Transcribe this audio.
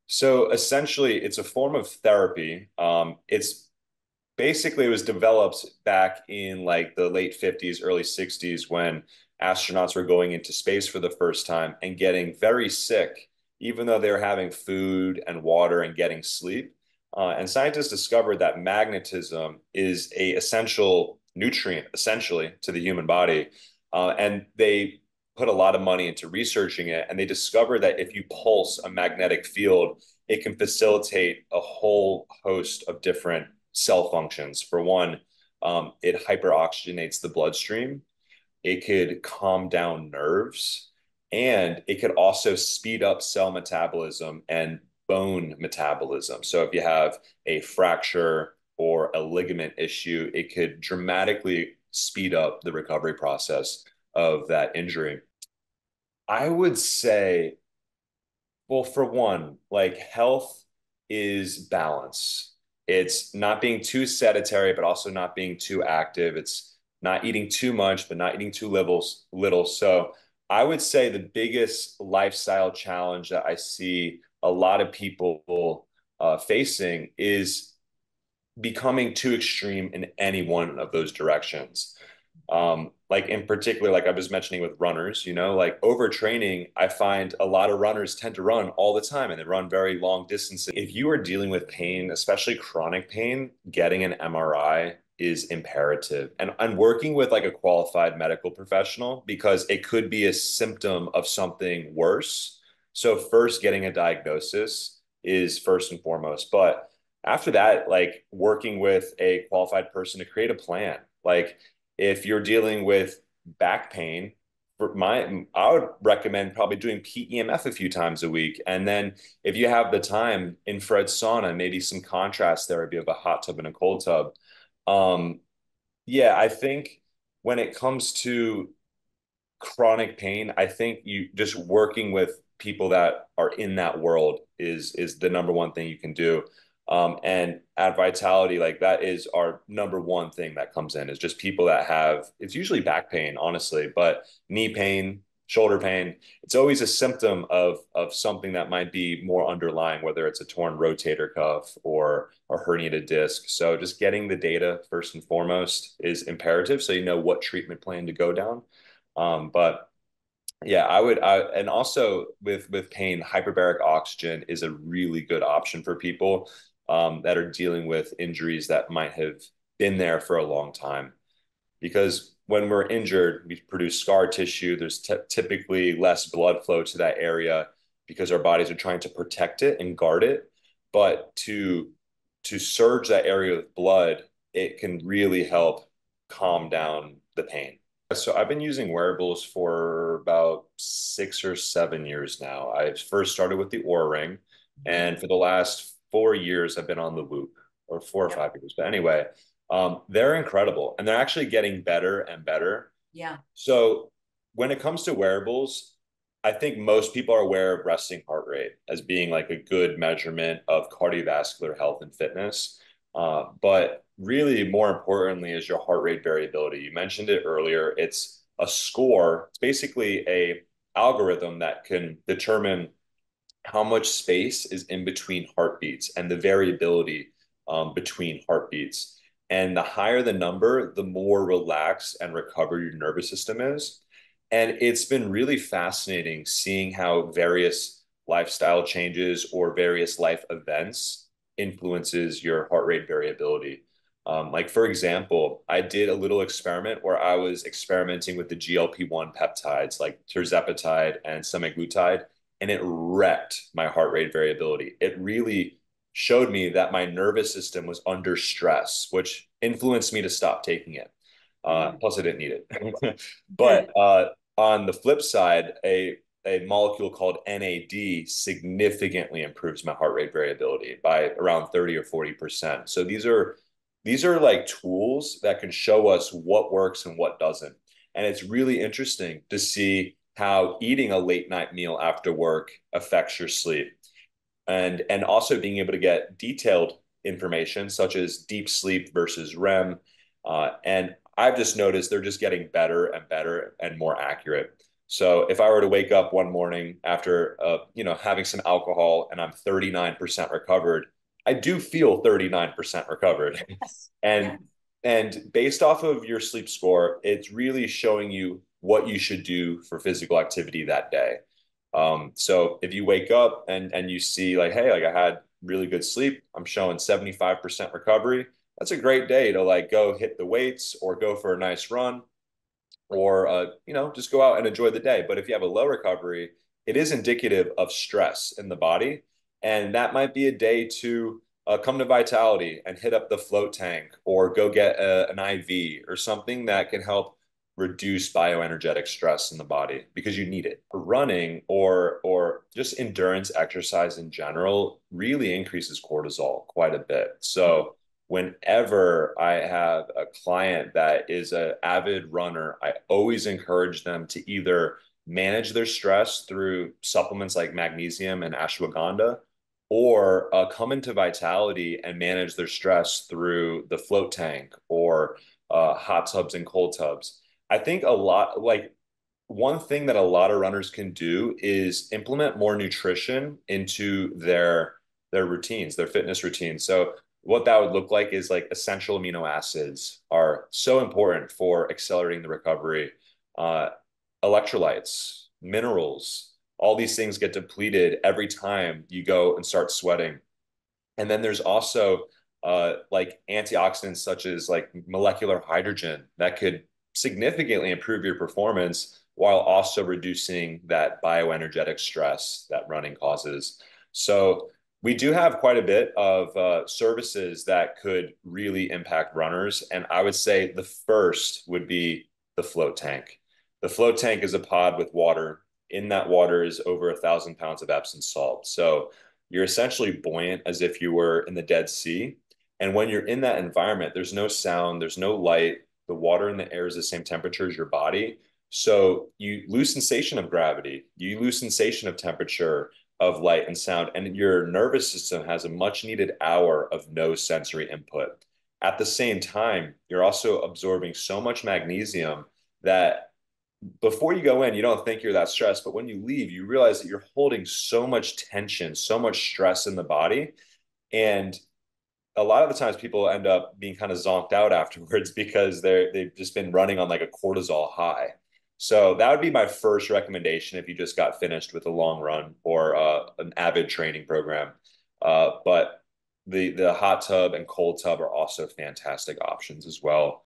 So essentially, it's a form of therapy. It's basically it was developed back in like the late 50s, early 60s when astronauts were going into space for the first time and getting very sick, even though they were having food and water and getting sleep. And scientists discovered that magnetism is a essential nutrient, essentially, to the human body. And they put a lot of money into researching it, and they discovered that if you pulse a magnetic field, it can facilitate a whole host of different cell functions. For one, it hyperoxygenates the bloodstream. It could calm down nerves, and it could also speed up cell metabolism and bone metabolism. So if you have a fracture or a ligament issue, it could dramatically speed up the recovery process of that injury. I would say, well, for one, like health is balance. It's not being too sedentary, but also not being too active. It's not eating too much, but not eating too little. So I would say the biggest lifestyle challenge that I see a lot of people facing is becoming too extreme in any one of those directions. Like in particular, like I was mentioning with runners, like overtraining, I find a lot of runners tend to run all the time and they run very long distances. If you are dealing with pain, especially chronic pain, getting an MRI is imperative. And I'm working with like a qualified medical professional because it could be a symptom of something worse. So first getting a diagnosis is first and foremost. But after that, like working with a qualified person to create a plan. Like if you're dealing with back pain, I would recommend probably doing PEMF a few times a week. And then if you have the time, infrared sauna, maybe some contrast therapy of a hot tub and a cold tub. Um, yeah, I think when it comes to chronic pain, I think you just working with people that are in that world is the number one thing you can do. And at Vitality, like that is our number one thing that comes in is just people that have, it's usually back pain, honestly, but knee pain, shoulder pain. It's always a symptom of something that might be more underlying, whether it's a torn rotator cuff or a herniated disc. So just getting the data first and foremost is imperative, so you know what treatment plan to go down. But yeah, and also with pain, hyperbaric oxygen is a really good option for people that are dealing with injuries that might have been there for a long time. Because when we're injured, we produce scar tissue. There's typically less blood flow to that area because our bodies are trying to protect it and guard it. But to surge that area with blood, it can really help calm down the pain. So I've been using wearables for about 6 or 7 years now. I first started with the Oura Ring, and for the last 4 years, I've been on the Whoop, or 4 or 5 years. But anyway, they're incredible, and they're actually getting better and better. Yeah. So when it comes to wearables, I think most people are aware of resting heart rate as being like a good measurement of cardiovascular health and fitness. But really, more importantly, is your heart rate variability. You mentioned it earlier. It's a score. It's basically a algorithm that can determine how much space is in between heartbeats and the variability between heartbeats. And the higher the number, the more relaxed and recovered your nervous system is. And it's been really fascinating seeing how various lifestyle changes or various life events influences your heart rate variability. Like for example, I did a little experiment where I was experimenting with the GLP-1 peptides like tirzepatide and semaglutide, and it wrecked my heart rate variability. It really showed me that my nervous system was under stress, which influenced me to stop taking it. Mhm. Plus, I didn't need it. Good. But on the flip side, a molecule called NAD significantly improves my heart rate variability by around 30 or 40%. So these are like tools that can show us what works and what doesn't. And it's really interesting to see how eating a late night meal after work affects your sleep. And also being able to get detailed information such as deep sleep versus REM. And I've just noticed they're just getting better and better and more accurate. So if I were to wake up one morning after having some alcohol and I'm 39% recovered, I do feel 39% recovered. Yes. Yeah. And and based off of your sleep score, it's really showing you what you should do for physical activity that day. So if you wake up and you see like, hey, like I had really good sleep, I'm showing 75% recovery. That's a great day to like go hit the weights or go for a nice run or just go out and enjoy the day. But if you have a low recovery, it is indicative of stress in the body, and that might be a day to come to Vitality and hit up the float tank or go get an IV or something that can help reduce bioenergetic stress in the body because you need it. Running or just endurance exercise in general really increases cortisol quite a bit. So whenever I have a client that is an avid runner, I always encourage them to either manage their stress through supplements like magnesium and ashwagandha, or come into Vitality and manage their stress through the float tank or hot tubs and cold tubs. I think a lot, like one thing that a lot of runners can do is implement more nutrition into their routines, their fitness routines. So what that would look like is like essential amino acids are so important for accelerating the recovery. Uh, Electrolytes, minerals, all these things get depleted every time you go and start sweating. And then there's also like antioxidants such as like molecular hydrogen that could significantly improve your performance while also reducing that bioenergetic stress that running causes. So we do have quite a bit of services that could really impact runners. And I would say the first would be the float tank. The float tank is a pod with water. In that water is over 1,000 pounds of Epsom salt. So you're essentially buoyant as if you were in the Dead Sea. And when you're in that environment, there's no sound, there's no light. The water and the air is the same temperature as your body. So you lose sensation of gravity, you lose sensation of temperature, of light and sound, and your nervous system has a much needed hour of no sensory input. At the same time, you're also absorbing so much magnesium that before you go in, you don't think you're that stressed, but when you leave, you realize that you're holding so much tension, so much stress in the body. And a lot of the times people end up being kind of zonked out afterwards because they've just been running on like a cortisol high. So that would be my first recommendation if you just got finished with a long run or an avid training program. But the hot tub and cold tub are also fantastic options as well.